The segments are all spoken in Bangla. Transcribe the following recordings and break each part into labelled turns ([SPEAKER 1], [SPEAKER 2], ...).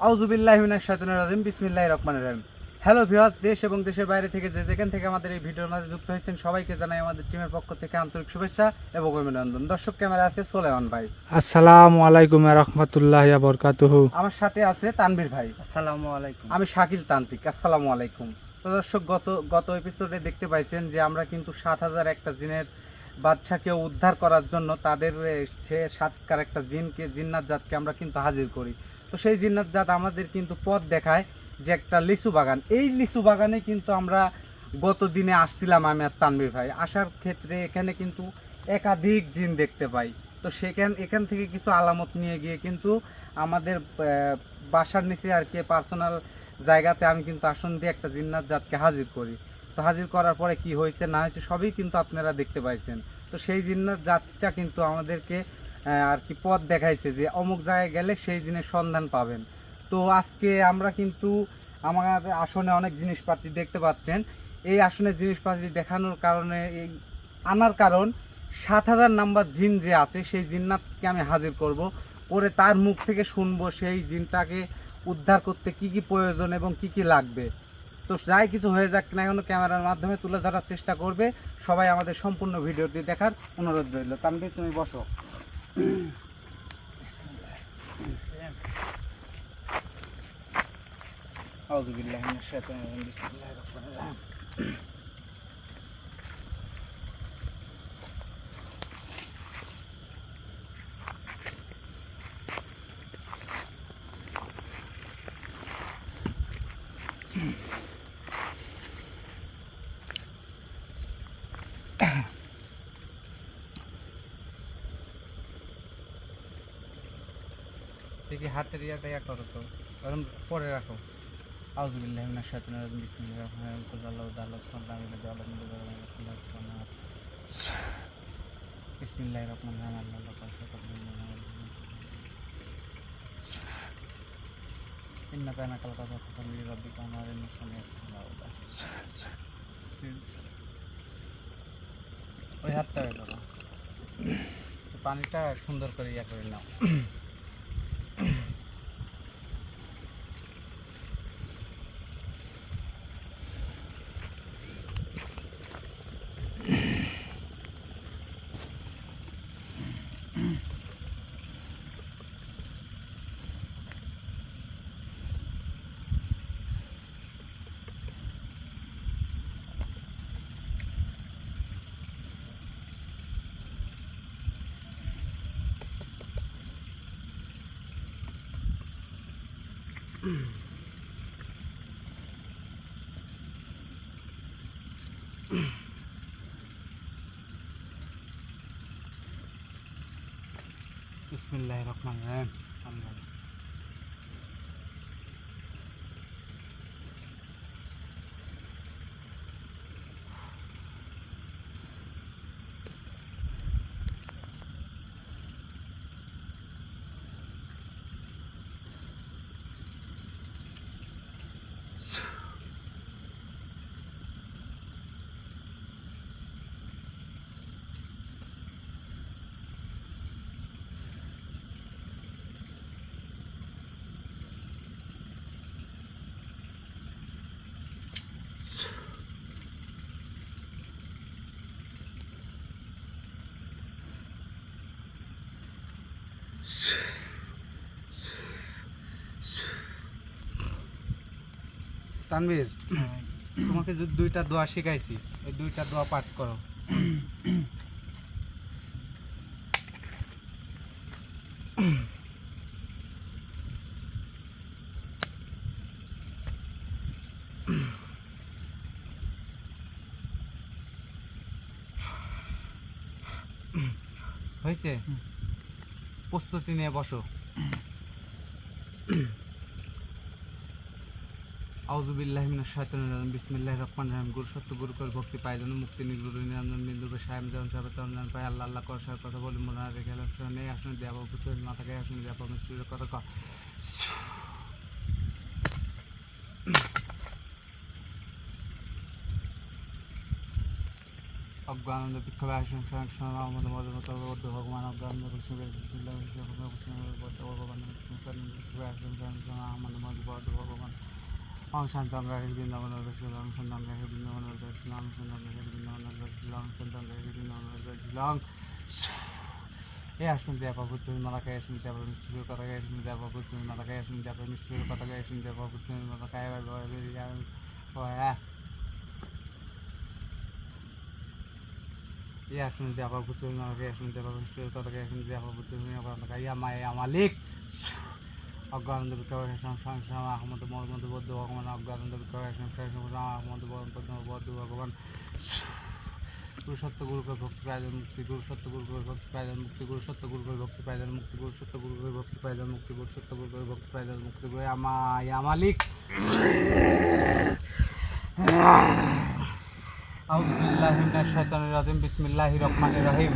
[SPEAKER 1] আউযুবিল্লাহি মিনাশ শাইতানির রাজিম বিসমিল্লাহির রহমানির রহিম। হ্যালো ভিউয়ার্স, দেশ এবং দেশের বাইরে থেকে যেখান থেকে আমাদের এই ভিডিওর মাঝে যুক্ত হয়েছেন সবাইকে জানাই আমাদের টিমের পক্ষ থেকে আন্তরিক শুভেচ্ছা এবং অভিনন্দন। দর্শক ক্যামেরা আছে সোলেমান ভাই,
[SPEAKER 2] আসসালামু আলাইকুম রহমতুল্লাহি বরকাতুহু।
[SPEAKER 1] আমার সাথে আছে তানভীর ভাই,
[SPEAKER 3] আসসালামু আলাইকুম।
[SPEAKER 1] আমি শাকিল তান্ত্রিক। আসসালামু আলাইকুম। তো দর্শক, গত এপিসোডে দেখতে পাইছেন যে আমরা কিন্তু 7,000 একটা জিনের বাচ্চাকে উদ্ধার করার জন্য তাদের সে সাতকার একটা জিন্নাত জাতকে আমরা কিন্তু হাজির করি। তো সেই জিন্নাত জাত আমাদের কিন্তু পথ দেখায় যে একটা লিচু বাগান। এই লিচু বাগানে কিন্তু আমরা গত দিনে আসছিলাম আমি আর তানভীর ভাই। আসার ক্ষেত্রে এখানে কিন্তু একাধিক জিন দেখতে পাই। তো এখান থেকে কিছু আলামত নিয়ে গিয়ে কিন্তু আমাদের বাসার নিচে আর কি পার্সোনাল জায়গাতে আমি কিন্তু আসন দিয়ে একটা জিন্নাত জাতকে হাজির করি। তো হাজির করার পরে কি হয়েছে না হয়েছে সবই কিন্তু আপনারা দেখতে পাইছেন। তো সেই জিন্নাত জাতটা কিন্তু আমাদেরকে আর কি পথ দেখাইছে যে অমুক জায়গায় গেলে সেই জিনের সন্ধান পাবেন। তো আজকে আমরা কিন্তু আমার আসনে অনেক জিনিসপাতি দেখতে পাচ্ছেন। এই আসনের জিনিসপাতি দেখানোর কারণে এই আনার কারণ 7,000 নাম্বার জিন যে আছে সেই জিন্নাতকে আমি হাজির করব, করে তার মুখ থেকে শুনবো সেই জিনটাকে উদ্ধার করতে কি কি প্রয়োজন এবং কি কি লাগবে। তো যাই কিছু হয়ে যাক না কেন ক্যামেরার মাধ্যমে তুলে ধরার চেষ্টা করবে। সবাই আমাদের সম্পূর্ণ ভিডিওটি দেখার অনুরোধ রইল। তানভীর, তুমি বসো। আউযুবিল্লাহি মিনাশ শাইতানির রাজিম বিসমিল্লাহির রহমানির রহিম। দেখি হাতের ইয়াটা ইয়া করো তো, কারণ পরে রাখো। আউযুবিল্লাহি মিনাশ শাইতানির রাজিম বিসমিল্লাহির রহমানির রহিম। কুল্লাল্লাহু তাআলা সাল্লাল্লাহু আলাইহি ওয়া সাল্লাম। বিসমিল্লাহির রহমানির রহিম। আল্লাহু আকবার। ইন্নাকা আনাকাল কাযা ফাসাল্লি রাব্বিকা ওয়ানহার মুসলিমিন। ওই হাতটা ইয়া করো, পানিটা সুন্দর করে ইয়া করে নাও। বিসমিল্লাহির রহমানির রহিম। তানভীর, তোমাকে যে দুইটা দোয়া শিখাইছি ওই দুইটা দোয়া পাঠ করো। হয়েছে? প্রস্তুতি নিয়ে বসো। আউযুবিল্লাহি মিনাশ শাইতানির রাজিম বিসমিল্লাহির রহমানির রহিম। গুরু সত্য গুরু করে ভক্তি পাই যেন মুক্তি নিগুরু নিরঞ্জন বিন্দু সাহেব যেমন সাহেব তরঞ্জন পাই আল্লাহ আল্লাহ করে সাহেব কথা বলি মনে রেখে নেই আসুন দেওয়া পুত্র মাথাকে আসুন দেওয়া মিশ্রের কথা কর। অজ্ঞানন্দ বিক্ষোভে আসুন আমাদের মধ্যে ভগবান অজ্ঞানন্দ কৃষ্ণ বিসমিল্লাহির রহমানির রহিম। ভগবান বিক্ষোভে আসুন সন্তান রাখি বৃন্দাবন করছিলাম, সন্তান রাখি বৃন্দাবন করছিলাম, সন্তান রাখি বৃন্দাবন করছিলাম, সন্তান রাখি বৃন্দাবন করছিলাম। এ আসুন দেয়া বাবু তুমি মালা গায়ে শুনতে যাবো মিষ্টির কথা গায়ে শুনতে যাবো বাবু তুমি মালা গায়ে শুনতে যাবো মিষ্টির কথা গায়ে শুনতে যাবো বাবু তুমি মালা গায়ে এ আসুন দেয়া বাবু তুমি মালা গায়ে শুনতে যাবো মিষ্টির কথা গায়ে শুনতে যাবো বাবু তুমি ইয়া মায়া মালিক অজ্ঞানন্দ বিক্রয় সংসার আহমদ মোহাম্মদ বৌদ্ধ ভগবান অজ্ঞানন্দ বিক্রয় সংসার আহমদ বৌদ্ধ ভগবান গুরুসত্য গুরু করে ভক্তি পাইলেন মুক্তি গুরুসত্য গুরু করে ভক্তি পাইলেন মুক্তি গুরুসত্য গুরু করে ভক্তি পাইলেন মুক্তি গুরুসত্য গুরু করে ভক্তি পাইলেন মুক্তি গুরুসত্য গুরু করে ভক্তি পাইলেন মুক্তি গুরু ইয়া মালিক আউযু বিল্লাহি মিনাশ শাইতানির রাজিম বিসমিল্লাহির রহমানির রহিম।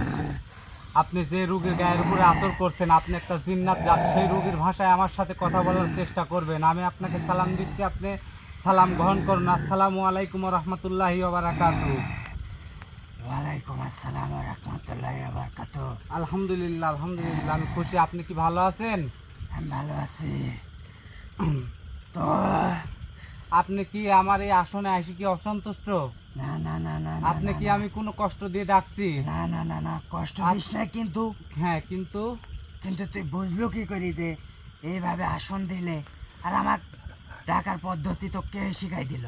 [SPEAKER 1] আপনি যে রোগীর গায়ের উপরে আসর করছেন, আপনি একটা জিন্নাত জাত, সেই রোগীর ভাষায় আমার সাথে কথা বলার চেষ্টা করবেন। আমি আপনাকে সালাম দিচ্ছি, আপনি সালাম গ্রহণ করুন। আসসালামু আলাইকুম ওয়া রাহমাতুল্লাহি ওয়া বারাকাতুহু।
[SPEAKER 3] ওয়ালাইকুম আসসালাম ওয়া রাহমাতুল্লাহি ওয়া বারাকাতুহু।
[SPEAKER 1] আলহামদুলিল্লাহ আলহামদুলিল্লাহ, আমি খুশি। আপনি কি ভালো আছেন?
[SPEAKER 3] আমি ভালো আছি। তো
[SPEAKER 1] আপনি কি আমার এই আসনে আসি কি অসন্তুষ্ট?
[SPEAKER 3] না না না না
[SPEAKER 1] আপনি কি আমি কোনো কষ্ট দিয়ে ডাকছি?
[SPEAKER 3] না না না না কষ্ট দিস না, কিন্তু
[SPEAKER 1] হ্যাঁ, কিন্তু
[SPEAKER 3] কিন্তু তুই বুঝলো কি করি যে এইভাবে আসন দিলে? আর আমার ডাকার পদ্ধতি তো কে শিখাই দিল?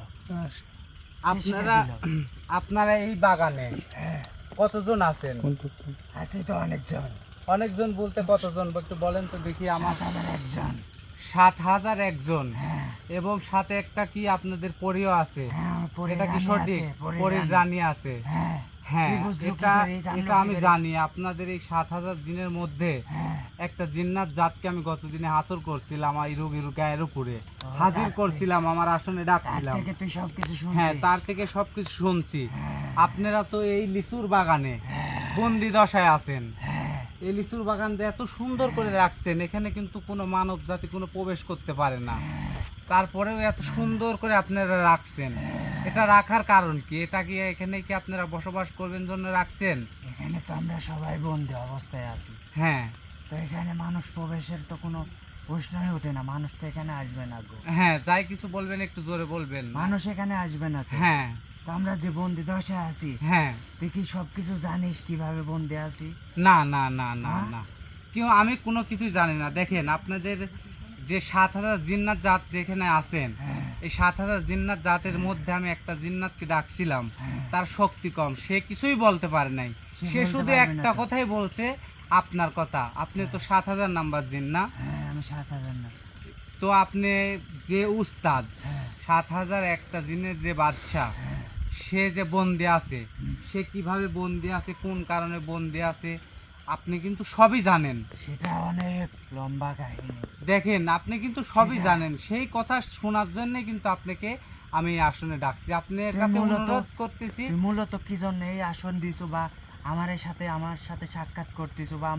[SPEAKER 1] আপনারা আপনারা এই বাগানে কতজন আছেন?
[SPEAKER 3] আছে তো অনেকজন।
[SPEAKER 1] অনেকজন বলতে কতজন একটু বলেন তো দেখি। আমার
[SPEAKER 3] আমার একজন।
[SPEAKER 1] ৭,০০০ একজন,
[SPEAKER 3] হ্যাঁ
[SPEAKER 1] এবং সাথে একটা কি আপনাদের পরিও আছে?
[SPEAKER 3] হ্যাঁ আমার পরীর
[SPEAKER 1] এটা কি
[SPEAKER 3] রানী
[SPEAKER 1] সঠিক?
[SPEAKER 3] আছে, পরীর
[SPEAKER 1] পরির
[SPEAKER 3] রানী।
[SPEAKER 1] রানী আছে।
[SPEAKER 3] হ্যাঁ
[SPEAKER 1] হ্যাঁ,
[SPEAKER 3] তুই বুঝলো কি
[SPEAKER 1] এটা
[SPEAKER 3] করে? জানলো
[SPEAKER 1] এটা
[SPEAKER 3] কি
[SPEAKER 1] আমি
[SPEAKER 3] করে?
[SPEAKER 1] জানি। আপনাদের এই ৭,০০০ জিনের মধ্যে
[SPEAKER 3] হ্যাঁ
[SPEAKER 1] একটা জিন্নাত জাতকে আমি গতদিনে হাসর করছিলাম এই রোগীর গায়ের উপরে,
[SPEAKER 3] ও,
[SPEAKER 1] হাজির
[SPEAKER 3] তার
[SPEAKER 1] করছিলাম, আমার আসনে
[SPEAKER 3] তার
[SPEAKER 1] ডাকছিলাম।
[SPEAKER 3] থেকে তুই সবকিছু শুনছিস?
[SPEAKER 1] হ্যাঁ, তার থেকে সবকিছু শুনছি।
[SPEAKER 3] হ্যাঁ,
[SPEAKER 1] আপনারা তো এই লিচুর বাগানে
[SPEAKER 3] হ্যাঁ,
[SPEAKER 1] বন্দি দশায় আছেন।
[SPEAKER 3] হ্যাঁ,
[SPEAKER 1] এই লিচুর বাগান দিয়ে এত সুন্দর করে রাখছেন, এখানে কিন্তু কোনো মানব জাতি কোনো প্রবেশ করতে পারে না। তারপরেও এত সুন্দর করে আপনারা রাখছেন, এটা রাখার কারণ কি? এটা কি এখানে কি আপনারা বসবাস করবেন জন্য রাখছেন?
[SPEAKER 3] এখানে তো আমরা সবাই বন্দি অবস্থায় আছি।
[SPEAKER 1] হ্যাঁ
[SPEAKER 3] তো এখানে মানুষ প্রবেশের তো কোনো প্রশ্নই ওঠে না। মানুষ তো এখানে আসবে না গো।
[SPEAKER 1] হ্যাঁ, যাই কিছু বলবেন একটু জোরে বলবেন।
[SPEAKER 3] মানুষ এখানে আসবে না তো।
[SPEAKER 1] হ্যাঁ
[SPEAKER 3] তো আমরা যে বন্দি দশায় আছি,
[SPEAKER 1] হ্যাঁ,
[SPEAKER 3] তুই কি সবকিছু জানিস কিভাবে বন্দি আছি?
[SPEAKER 1] না না না না
[SPEAKER 3] হ্যাঁ?
[SPEAKER 1] না, কেউ আমি কোনো কিছুই জানি না। দেখেন, আপনাদের যে ৭,০০০ জিন্নাত জাত যেখানে আছেন,
[SPEAKER 3] হ্যাঁ,
[SPEAKER 1] এই ৭,০০০ জিন্নাত জাতের মধ্যে আমি একটা জিন্নাতকে ডাকছিলাম,
[SPEAKER 3] হ্যাঁ।
[SPEAKER 1] তার শক্তি কম, সে কিছুই বলতে পারে নাই।
[SPEAKER 3] সে
[SPEAKER 1] সে
[SPEAKER 3] বলতে
[SPEAKER 1] শুধু
[SPEAKER 3] পারবে
[SPEAKER 1] একটা
[SPEAKER 3] না তো।
[SPEAKER 1] কথাই বলছে, আপনার কথা। আপনি তো ৭,০০০ নাম্বার জিন না?
[SPEAKER 3] হ্যাঁ আমি 7,000 না।
[SPEAKER 1] তো আপনি যে উস্তাদ,
[SPEAKER 3] হ্যাঁ
[SPEAKER 1] ৭,০০০ একটা জিনের যে বাদশা,
[SPEAKER 3] হ্যাঁ
[SPEAKER 1] সে যে বন্দি আছে, সে কিভাবে বন্দি আছে, কোন কারণে বন্দি আছে, আপনি কিন্তু সবই জানেন।
[SPEAKER 3] সেটা অনেক লম্বা কাহিনী।
[SPEAKER 1] দেখেন, আপনি কিন্তু সবই
[SPEAKER 3] সেটা-
[SPEAKER 1] জানেন। সেই কথা শোনার জন্য কিন্তু আপনাকে আমি এই আসনে ডাকছি। আপনার
[SPEAKER 3] তুই
[SPEAKER 1] কাছে
[SPEAKER 3] মূলত-
[SPEAKER 1] অনুরোধ করতেছি।
[SPEAKER 3] তুই মূলত কি জন্য এই আসন দিছো, বা আমার সাথে সাক্ষাৎ করতেছো, বা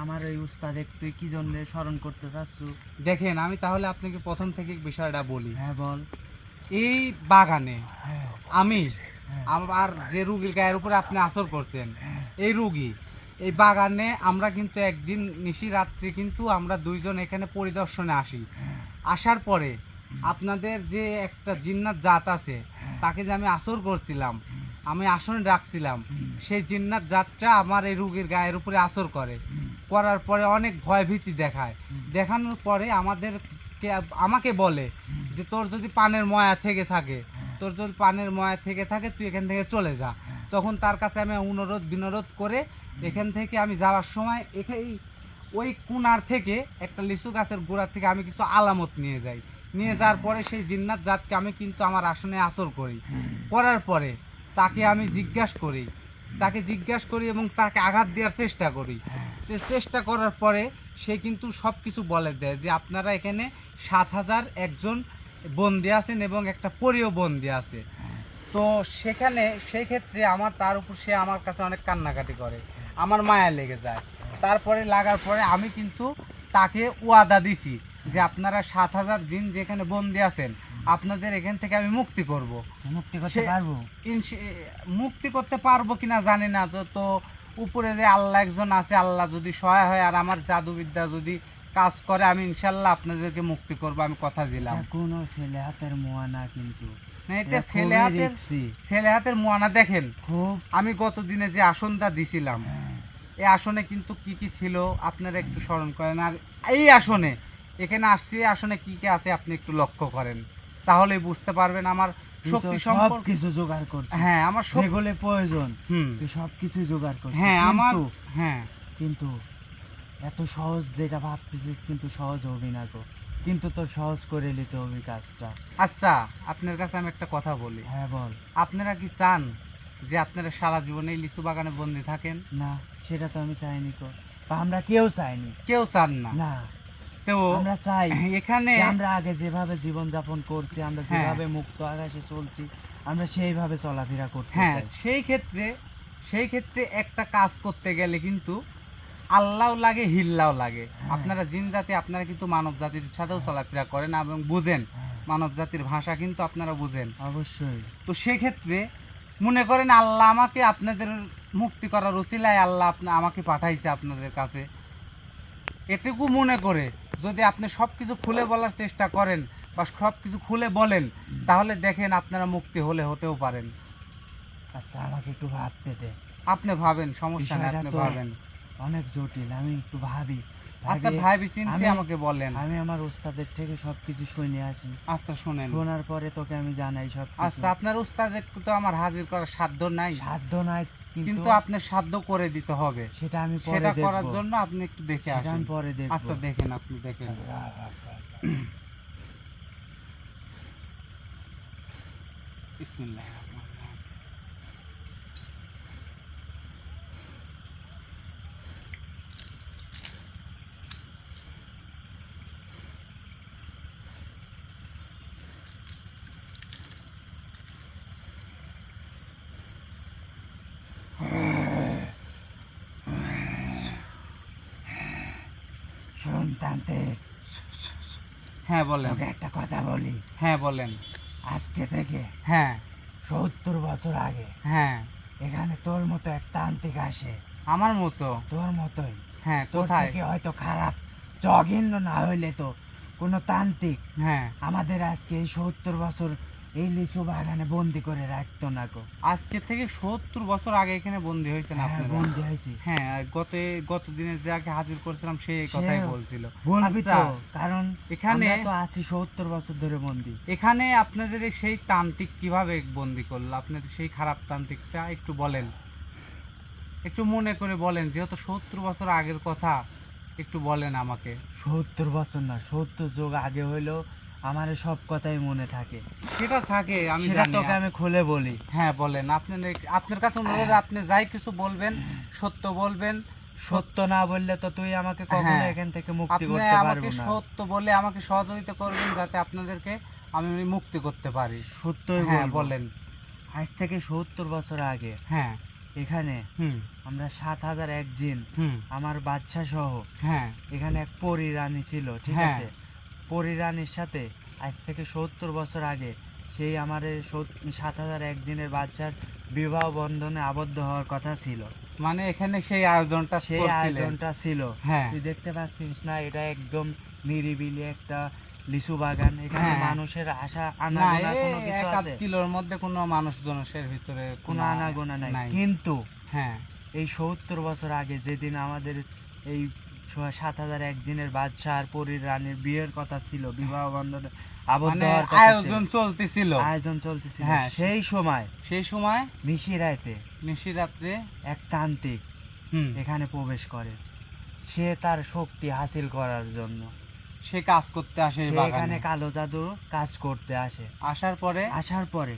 [SPEAKER 3] আমার এই উস্তাদে তুই কি জন্য স্মরণ করতে চাচ্ছ?
[SPEAKER 1] দেখেন, আমি তাহলে আপনাকে প্রথম থেকে বিষয়টা বলি।
[SPEAKER 3] হ্যাঁ বল।
[SPEAKER 1] এই বাগানে
[SPEAKER 3] হ্যাঁ
[SPEAKER 1] আমি
[SPEAKER 3] হ্যাঁ।
[SPEAKER 1] আমার যে রুগীর গায়ের উপরে আপনি আসর করছেন, এই রুগী এই বাগানে আমরা কিন্তু একদিন নিশি রাত্রি কিন্তু আমরা দুইজন এখানে পরিদর্শনে আসি। আসার পরে আপনাদের যে একটা জিন্নাত জাত আছে, তাকে যে আমি আসর করছিলাম, আমি আসনে রাখছিলাম, সেই জিন্নাত জাতটা আমার এই রুগীর গায়ের উপরে আসর করে। করার পরে অনেক ভয় ভীতি দেখায়। দেখানোর পরে আমাকে বলে যে তোর যদি পানের ময়া থেকে থাকে, তোর যদি পানের ময়া থেকে থাকে, তুই এখান থেকে চলে যা। তখন তার কাছে আমি অনুরোধ বিনোরোধ করে এখান থেকে আমি যাওয়ার সময় ওই কুনার থেকে একটা লিচু গাছের গোড়া থেকে আমি কিছু আলামত নিয়ে যাই। নিয়ে যাওয়ার পরে সেই জিন্নাত জাতকে আমি কিন্তু আমার আসনে আসর করি। করার পরে তাকে আমি জিজ্ঞাসা করি এবং তাকে আঘাত দেওয়ার চেষ্টা করি। চেষ্টা করার পরে সে কিন্তু সব কিছু বলে দেয় যে আপনারা এখানে ৭,০০০ একজন বন্দি আছেন এবং একটা পরিও বন্দি আছে। তো সেই ক্ষেত্রে তার উপর সে আমার কাছে অনেক কান্নাকাটি করে, আমার মায়া লেগে যায়। তারপরে লাগার পরে আমি কিন্তু তাকে ওয়াদা দিছি যে আপনারা ৭,০০০ জিন যেখানে বন্দি আছেন, আপনাদের এখান থেকে আমি মুক্তি করব।
[SPEAKER 3] মুক্তি করতে পারবো?
[SPEAKER 1] মুক্তি করতে পারবো কিনা জানি না। তো উপরে যে আল্লাহ একজন আছে, আল্লাহ যদি সহায় হয় আর আমার জাদুবিদ্যা যদি কাজ করে আমি ইনশাল্লাহ আপনাদেরকে মুক্তি করব, আমি কথা দিলাম।
[SPEAKER 3] এটা কোনো ছেলে হাতের মোয়া না কিন্তু,
[SPEAKER 1] না, এটা
[SPEAKER 3] এটা
[SPEAKER 1] ছেলে
[SPEAKER 3] খুবই
[SPEAKER 1] হাতের
[SPEAKER 3] risky।
[SPEAKER 1] ছেলে হাতের মোয়ানা। দেখেন
[SPEAKER 3] খুব
[SPEAKER 1] আমি গত দিনে যে আসনটা দিছিলাম,
[SPEAKER 3] হ্যাঁ,
[SPEAKER 1] এই আসনে কিন্তু কি কি ছিল আপনারা একটু স্মরণ করেন। আর এই আসনে এখানে আসছি, এই আসনে কি কি আছে আপনি একটু লক্ষ্য করেন, তাহলে বুঝতে পারবেন আমার
[SPEAKER 3] তুই তো
[SPEAKER 1] শক্তি
[SPEAKER 3] সব
[SPEAKER 1] সম্পর্ক।
[SPEAKER 3] কিছু জোগাড় করছিস,
[SPEAKER 1] হ্যাঁ আমার শক্তি।
[SPEAKER 3] যেগুলো প্রয়োজন
[SPEAKER 1] হুম।
[SPEAKER 3] তুই সব কিছু জোগাড় করছিস,
[SPEAKER 1] হ্যাঁ আমার।
[SPEAKER 3] কিন্তু
[SPEAKER 1] হ্যাঁ
[SPEAKER 3] কিন্তু এত সহজ যেটা ভাবতেছিস কিন্তু সহজ হবি না গো, কিন্তু তোর সহজ করে নিতে হবে কাজটা।
[SPEAKER 1] আচ্ছা, আপনার কাছে আমি একটা কথা বলি।
[SPEAKER 3] হ্যাঁ বল।
[SPEAKER 1] আপনারা কি চান যে আপনারা সারা জীবনে এই লিচু বাগানে বন্দি থাকেন?
[SPEAKER 3] না, সেটা তো আমি চাইনি তো, বা আমরা কেউ চাইনি।
[SPEAKER 1] কেউ চান না।
[SPEAKER 3] না,
[SPEAKER 1] তো
[SPEAKER 3] আমরা চাই
[SPEAKER 1] এখানে
[SPEAKER 3] যে আমরা আগে যেভাবে জীবন যাপন করছি, আমরা
[SPEAKER 1] হ্যাঁ।
[SPEAKER 3] যেভাবে মুক্ত আকাশে চলছি, আমরা সেইভাবে চলাফেরা করতে
[SPEAKER 1] হ্যাঁ,
[SPEAKER 3] চাই।
[SPEAKER 1] সেই ক্ষেত্রে একটা কাজ করতে গেলে কিন্তু আল্লাহও লাগে, হিল্লাও লাগে।
[SPEAKER 3] হ্যাঁ।
[SPEAKER 1] আপনারা জিন জাতি, আপনারা কিন্তু মানব জাতির সাথেও চলাফেরা করেন এবং বুঝেন,
[SPEAKER 3] হ্যাঁ,
[SPEAKER 1] মানব জাতির ভাষা কিন্তু আপনারা বুঝেন।
[SPEAKER 3] অবশ্যই।
[SPEAKER 1] তো সেক্ষেত্রে মনে করেন আল্লাহ আমাকে আপনাদের মুক্তি করার উসিলায় আল্লাহ আমাকে পাঠাইছে আপনাদের কাছে, এটুকু মনে করে যদি আপনি সব কিছু খুলে বলার চেষ্টা করেন বা সব কিছু খুলে বলেন, তাহলে দেখেন আপনারা মুক্তি হতেও পারেন।
[SPEAKER 3] আচ্ছা, আমাকে একটু ভাবতে দে।
[SPEAKER 1] আপনি ভাবেন, সমস্যা নেই,
[SPEAKER 3] বিষয়টা
[SPEAKER 1] আপনি
[SPEAKER 3] তো
[SPEAKER 1] ভাবেন।
[SPEAKER 3] অনেক জটিল, আমি একটু ভাবি।
[SPEAKER 1] আচ্ছা
[SPEAKER 3] ভাবি,
[SPEAKER 1] ভাইবি চিন্তে
[SPEAKER 3] আমি-
[SPEAKER 1] আমাকে বলেন।
[SPEAKER 3] আমি আমার ওস্তাদের থেকে সবকিছু শুনে আসি,
[SPEAKER 1] আচ্ছা শুনেন।
[SPEAKER 3] শোনার পরে তোকে আমি জানাই সব
[SPEAKER 1] আচ্ছা, আপনার উস্তাদের তো আমার হাজির করার সাধ্য নাই,
[SPEAKER 3] সাধ্য নাই,
[SPEAKER 1] কিন্তু আপনার সাধ্য করে দিতে হবে।
[SPEAKER 3] সেটা আমি পরে
[SPEAKER 1] সেটা
[SPEAKER 3] দেখবো।
[SPEAKER 1] করার জন্য আপনি একটু দেখে
[SPEAKER 3] সেটা
[SPEAKER 1] আসেন।
[SPEAKER 3] আমি পরে দেখবো।
[SPEAKER 1] আচ্ছা দেখেন, আপনি দেখেন। বিসমিল্লাহির রহমানির রহিম।
[SPEAKER 3] শোন তান্ত্রিক,
[SPEAKER 1] হ্যাঁ বলেন।
[SPEAKER 3] তোকে একটা কথা বলি।
[SPEAKER 1] হ্যাঁ বলেন।
[SPEAKER 3] আজকে থেকে
[SPEAKER 1] হ্যাঁ
[SPEAKER 3] 70 বছর আগে
[SPEAKER 1] হ্যাঁ।
[SPEAKER 3] এখানে তোর মতো এক তান্ত্রিক আসে,
[SPEAKER 1] আমার মতো?
[SPEAKER 3] তোর মতোই।
[SPEAKER 1] হ্যাঁ,
[SPEAKER 3] তোর
[SPEAKER 1] কোথায়?
[SPEAKER 3] থেকে হয়তো খারাপ, জঘন্য না হইলে তো কোনো তান্ত্রিক
[SPEAKER 1] হ্যাঁ,
[SPEAKER 3] আমাদের আজকে এই 70 বছর এই লিচু বাগানে বন্দি করে রাখতো না গো।
[SPEAKER 1] আজকে থেকে 70 বছর আগে এখানে বন্দি হয়েছেন
[SPEAKER 3] হ্যাঁ,
[SPEAKER 1] আপনারা?
[SPEAKER 3] বন্দি হয়েছি।
[SPEAKER 1] হ্যাঁ, আর গত দিনে যাকে হাজির করেছিলাম সেই এই কথাই
[SPEAKER 3] সে
[SPEAKER 1] বলছিল।
[SPEAKER 3] বলবি
[SPEAKER 1] আচ্ছা,
[SPEAKER 3] তো, কারণ
[SPEAKER 1] এখানে-
[SPEAKER 3] আমরা তো আছি 70 বছর ধরে বন্দি।
[SPEAKER 1] এখানে আপনাদের এই সেই তান্ত্রিক কিভাবে বন্দি করলো? আপনাদের সেই খারাপ তান্ত্রিকটা একটু বলেন, একটু মনে করে বলেন, যেহেতু 70 বছর আগের কথা, একটু বলেন আমাকে।
[SPEAKER 3] 70 বছর না, 70 যুগ আগে হইলেও আমার এই সব কথাই মনে থাকে।
[SPEAKER 1] সেটা থাকে, আমি
[SPEAKER 3] সেটা
[SPEAKER 1] জানি।
[SPEAKER 3] তোকে আমি খুলে বলি।
[SPEAKER 1] হ্যাঁ বলেন। আপনার কাছে অনুরোধ, আপনি যাই কিছু বলবেন সত্য বলবেন।
[SPEAKER 3] সত্য না বললে তো তুই আমাকে কখনো
[SPEAKER 1] হ্যাঁ,
[SPEAKER 3] এখান থেকে মুক্তি
[SPEAKER 1] আপনি
[SPEAKER 3] করতে
[SPEAKER 1] আমাকে
[SPEAKER 3] পারবি না।
[SPEAKER 1] সত্য বলে আমাকে সহযোগিতা করবেন যাতে আপনাদেরকে আমি মুক্তি করতে পারি।
[SPEAKER 3] সত্যই
[SPEAKER 1] হ্যাঁ
[SPEAKER 3] বলবো।
[SPEAKER 1] বলেন।
[SPEAKER 3] আজ থেকে 70 বছর আগে
[SPEAKER 1] হ্যাঁ।
[SPEAKER 3] এখানে
[SPEAKER 1] হুম।
[SPEAKER 3] আমরা 7001 জিন,
[SPEAKER 1] হুম।
[SPEAKER 3] আমার বাচ্চা সহ
[SPEAKER 1] হ্যাঁ।
[SPEAKER 3] এখানে এক পরী রানী ছিল, ঠিক
[SPEAKER 1] হ্যাঁ।
[SPEAKER 3] আছে? পরী রানীর সাথে আজ থেকে 70 বছর আগে সেই আমার 7001 দিনের বাচ্চার বিবাহ বন্ধনে আবদ্ধ হওয়ার কথা ছিল।
[SPEAKER 1] মানে এখানে সেই আয়োজনটা
[SPEAKER 3] সেই
[SPEAKER 1] করছিলেন।
[SPEAKER 3] আয়োজনটা ছিল।
[SPEAKER 1] হ্যাঁ।
[SPEAKER 3] তুই দেখতে পাচ্ছিস না, এটা একদম নিরিবিলি একটা লিচু বাগান। এখানে
[SPEAKER 1] হ্যাঁ।
[SPEAKER 3] মানুষের আশা
[SPEAKER 1] না,
[SPEAKER 3] আনাগোনা কোনো কিছু
[SPEAKER 1] 1-8
[SPEAKER 3] আছে?
[SPEAKER 1] কিলোর মধ্যে কোনো মানুষজনের ভিতরে
[SPEAKER 3] কোনো আনাগোনা নাই। কিন্তু
[SPEAKER 1] হ্যাঁ।
[SPEAKER 3] এই 70 বছর আগে যেদিন আমাদের এই 7001 দিনের বাদশা আর পরীর রানীর বিয়ের কথা ছিল, বিবাহ বন্ধনে আবদ্ধ
[SPEAKER 1] মানে
[SPEAKER 3] হওয়ার কথা ছিল,
[SPEAKER 1] আয়োজন চলতেছিল।
[SPEAKER 3] আয়োজন চলতেছিল,
[SPEAKER 1] হ্যাঁ।
[SPEAKER 3] সেই সময়
[SPEAKER 1] নিশিরাতে
[SPEAKER 3] নিশিরাত্রে এক তান্ত্রিক
[SPEAKER 1] হুম,
[SPEAKER 3] এখানে প্রবেশ করে। সে তার শক্তি হাসিল করার জন্য
[SPEAKER 1] সে কাজ করতে আসে এই
[SPEAKER 3] সে
[SPEAKER 1] বাগানে।
[SPEAKER 3] এখানে কালো জাদু কাজ করতে আসে। আসার পরে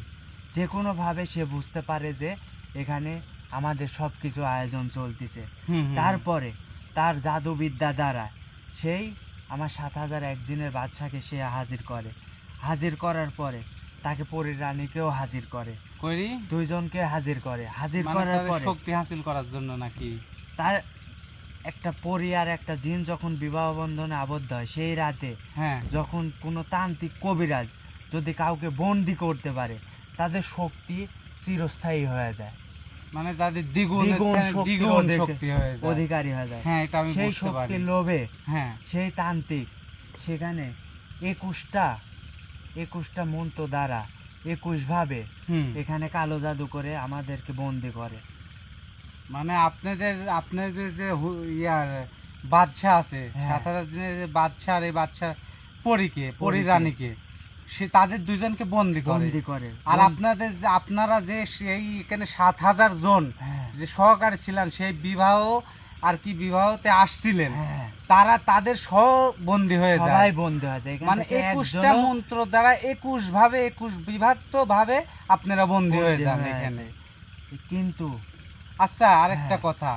[SPEAKER 3] যে কোনো ভাবে সে বুঝতে পারে যে এখানে আমাদের সবকিছু আয়োজন চলতেছে।
[SPEAKER 1] হুম, হুম,
[SPEAKER 3] তারপরে তার জাদুবিদ্যা দ্বারা সেই আমার 7001 দিনের বাদশাকে সে হাজির করে। হাজির করার পরে তাকে পরীর রানীকেও হাজির করে,
[SPEAKER 1] করি
[SPEAKER 3] দুইজনকে হাজির করে। হাজির
[SPEAKER 1] মানে
[SPEAKER 3] করার
[SPEAKER 1] তাদের
[SPEAKER 3] পরে
[SPEAKER 1] শক্তি হাসিল করার জন্য নাকি?
[SPEAKER 3] তার একটা পরী আর একটা জিন যখন বিবাহ বন্ধনে আবদ্ধ হয়, সেই রাতে
[SPEAKER 1] হ্যাঁ।
[SPEAKER 3] যখন কোনো তান্ত্রিক কবিরাজ যদি কাউকে বন্দি করতে পারে, তাদের শক্তি চিরস্থায়ী হয়ে যায়।
[SPEAKER 1] মানে তাদের দ্বিগুণ
[SPEAKER 3] দ্বিগুণ শক্তির
[SPEAKER 1] দ্বিগুণ শক্তি হয়ে যায়।
[SPEAKER 3] অধিকারী হয়ে যায়।
[SPEAKER 1] হ্যাঁ, এটা আমি
[SPEAKER 3] সেই
[SPEAKER 1] বুঝতে পারি।
[SPEAKER 3] শক্তির লোভে
[SPEAKER 1] হ্যাঁ,
[SPEAKER 3] সেই তান্ত্রিক সেখানে 21টা মন্ত্র দ্বারা 21 ভাবে
[SPEAKER 1] হুম।
[SPEAKER 3] এখানে কালো জাদু করে আমাদেরকে বন্দি করে।
[SPEAKER 1] মানে আপনাদের যে ইয়ার বাদশা আছে,
[SPEAKER 3] হ্যাঁ।
[SPEAKER 1] 7000 দিনের যে বাদশা, আর এই বাদশা পরীকে পরী
[SPEAKER 3] পরীকে।
[SPEAKER 1] রানীকে সে তাদের দুইজনকে বন্দি করে।
[SPEAKER 3] বন্দি করে।
[SPEAKER 1] আর আপনারা যে সেই এখানে 7000 জন
[SPEAKER 3] হ্যাঁ,
[SPEAKER 1] যে সহকারী ছিলেন সেই বিবাহতে আসছিলেন,
[SPEAKER 3] হ্যাঁ,
[SPEAKER 1] তাদের সহ বন্দি হয়ে যায়।
[SPEAKER 3] সবাই বন্দি হয়ে যায়। এখান
[SPEAKER 1] মানে
[SPEAKER 3] থেকে
[SPEAKER 1] 21টা
[SPEAKER 3] একজনও
[SPEAKER 1] মন্ত্র দ্বারা 21 বিভক্ত ভাবে আপনারা বন্দি হয়ে
[SPEAKER 3] বন্দি
[SPEAKER 1] যান
[SPEAKER 3] হয়ে
[SPEAKER 1] এখানে।
[SPEAKER 3] আছে। কিন্তু
[SPEAKER 1] আচ্ছা, আরেকটা
[SPEAKER 3] হ্যাঁ।
[SPEAKER 1] কথা,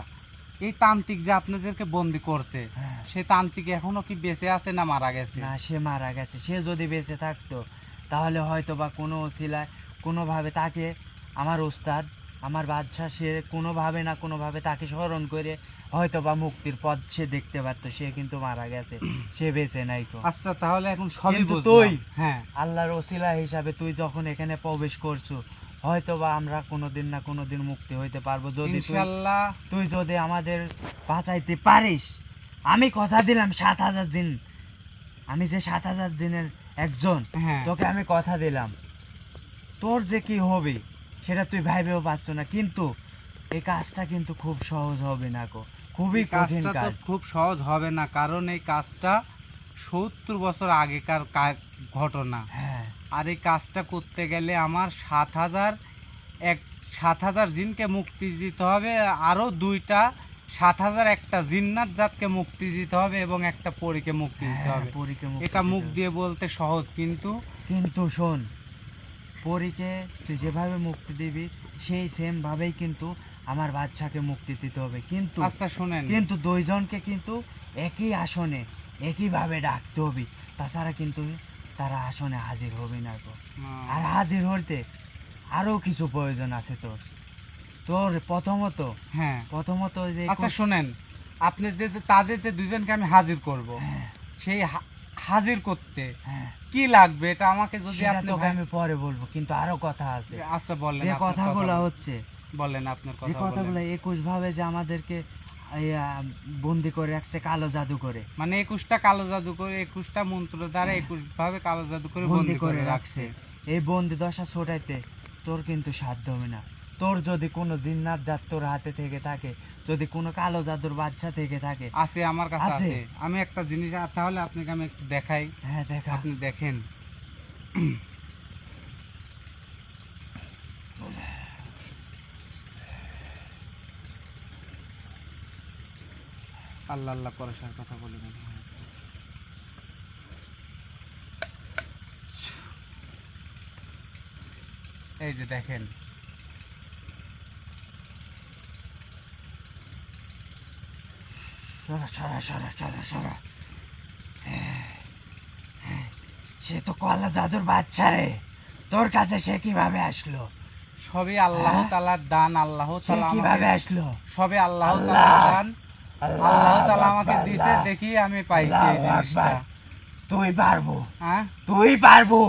[SPEAKER 1] এই তান্ত্রিক যে আপনাদেরকে বন্দি করছে,
[SPEAKER 3] হ্যাঁ,
[SPEAKER 1] সে তান্ত্রিক এখনো কি বেঁচে আছে না মারা গেছে?
[SPEAKER 3] না, সে মারা গেছে। সে যদি বেঁচে থাকতো তাহলে হয়তো বা কোনো ওসিলায় কোনোভাবে তাকে আমার ওস্তাদ আমার বাদশা সে কোনোভাবে না কোনোভাবে তাকে স্মরণ করে হয়তো বা মুক্তির পথ সে দেখতে পারতো। সে কিন্তু মারা গেছে, সে বেঁচে নাই তো।
[SPEAKER 1] আচ্ছা, তাহলে এখন সবই
[SPEAKER 3] কিন্তু
[SPEAKER 1] বুঝলাম।
[SPEAKER 3] তুই
[SPEAKER 1] হ্যাঁ,
[SPEAKER 3] আল্লাহর ওসিলা হিসাবে তুই যখন এখানে প্রবেশ করছো হয়তো বা আমরা কোনোদিন না কোনোদিন মুক্তি হইতে পারবো যদি
[SPEAKER 1] ইনশাআল্লাহ।
[SPEAKER 3] তুই যদি আমাদের বাঁচাইতে পারিস। আমি কথা দিলাম 7000 দিন, আমি যে 7000 দিনের একজন,
[SPEAKER 1] হ্যাঁ,
[SPEAKER 3] তোকে আমি কথা দিলাম তোর যে কি হবে সেটা তুই ভাইবেও পারছো না। কিন্তু এই কাজটা কিন্তু খুব সহজ হবে না গো, খুবই
[SPEAKER 1] এই
[SPEAKER 3] কঠিন
[SPEAKER 1] কাজটা তো
[SPEAKER 3] কাজ।
[SPEAKER 1] খুব সহজ হবে না, কারণ এই কাজটা 70 বছর আগেকার ঘটনা।
[SPEAKER 3] হ্যাঁ,
[SPEAKER 1] আর এই কাজটা করতে গেলে আমার 7000 জিনকে মুক্তি দিতে হবে, আরো 2টা 7000 একটা জিন্নাত জাতকে মুক্তি দিতে হবে এবং একটা পরীকে মুক্তি দিতে
[SPEAKER 3] হ্যাঁ,
[SPEAKER 1] হবে।
[SPEAKER 3] পরীকে মুক্তি
[SPEAKER 1] এটা মুখ
[SPEAKER 3] দিতে হবে।
[SPEAKER 1] দিয়ে বলতে সহজ, কিন্তু
[SPEAKER 3] কিন্তু শোন, পরীকে তুই যেভাবে মুক্তি দিবি সেই সেম ভাবেই কিন্তু আমার বাচ্চাকে মুক্তি দিতে হবে। কিন্তু
[SPEAKER 1] আচ্ছা শুনেন,
[SPEAKER 3] কিন্তু দুইজনকে কিন্তু একই আসনে একইভাবে ডাকতে হবে, তাছাড়া কিন্তু তারা আসনে হাজির হবে না গো। আর হাজির হতে আরো কিছু প্রয়োজন আছে তোর। তোর প্রথমত
[SPEAKER 1] হ্যাঁ,
[SPEAKER 3] যে
[SPEAKER 1] আচ্ছা শুনেন, আপনি যে তাদের যে দুজনকে আমি হাজির করব,
[SPEAKER 3] হ্যাঁ,
[SPEAKER 1] সেই হাজির করতে
[SPEAKER 3] হ্যাঁ,
[SPEAKER 1] কি লাগবে এটা আমাকে যদি
[SPEAKER 3] সেটা
[SPEAKER 1] আপনি
[SPEAKER 3] তোকে আমি পরে বলবো, কিন্তু আরো কথা আছে।
[SPEAKER 1] আচ্ছা বলেন,
[SPEAKER 3] যে
[SPEAKER 1] আপনার
[SPEAKER 3] কথাগুলো
[SPEAKER 1] কথা
[SPEAKER 3] হচ্ছে
[SPEAKER 1] বলেন, আপনার
[SPEAKER 3] যে
[SPEAKER 1] কথা
[SPEAKER 3] কথাগুলো
[SPEAKER 1] বলেন।
[SPEAKER 3] 21 ভাবে যে আমাদেরকে বন্দি করে রাখছে কালো জাদু করে,
[SPEAKER 1] মানে 21টা কালো জাদু করে, 21টা মন্ত্র দ্বারা 21 ভাবে কালো জাদু করে
[SPEAKER 3] বন্দি করে রাখছে। এই বন্দি দশা ছোটাইতে তোর কিন্তু সাধ্য হবে না। তোর যদি কোনো জিন্নাত জাত তোর হাতে থেকে থাকে, যদি কোনো কালো জাদুর বাচ্চা থেকে থাকে,
[SPEAKER 1] আছে আমার কাছে
[SPEAKER 3] আছে?
[SPEAKER 1] আছে। আমি একটা জিনিস তাহলে আপনাকে আমি একটু দেখাই,
[SPEAKER 3] হ্যাঁ দেখা।
[SPEAKER 1] আপনি দেখেন। আল্লাহ আল্লাহ পরেশার কথা বলে দেন। এই যে দেখেন,
[SPEAKER 3] সরা সরা সরা সরা সরা। সে তো কালো জাদুর বাচ্চা রে, তোর কাছে সে কিভাবে আসলো?
[SPEAKER 1] সবই আল্লাহ
[SPEAKER 3] হ্যাঁ?
[SPEAKER 1] তাআলার দান। আল্লাহ
[SPEAKER 3] সে
[SPEAKER 1] তাআলা
[SPEAKER 3] কিভাবে
[SPEAKER 1] আমাকে
[SPEAKER 3] আসলো?
[SPEAKER 1] সবই আল্লাহ
[SPEAKER 3] আল্লাহ,
[SPEAKER 1] তাআলার দান। আল্লাহ তাআলা
[SPEAKER 3] আল্লাহু
[SPEAKER 1] আমাকে
[SPEAKER 3] আকবার,
[SPEAKER 1] দিয়েছে,
[SPEAKER 3] আল্লাহ।
[SPEAKER 1] দেখি আমি পাইছি এই
[SPEAKER 3] আল্লাহু
[SPEAKER 1] জিনিসটা।
[SPEAKER 3] আকবার। তুই পারবো,
[SPEAKER 1] হ্যাঁ,
[SPEAKER 3] তুই পারবো,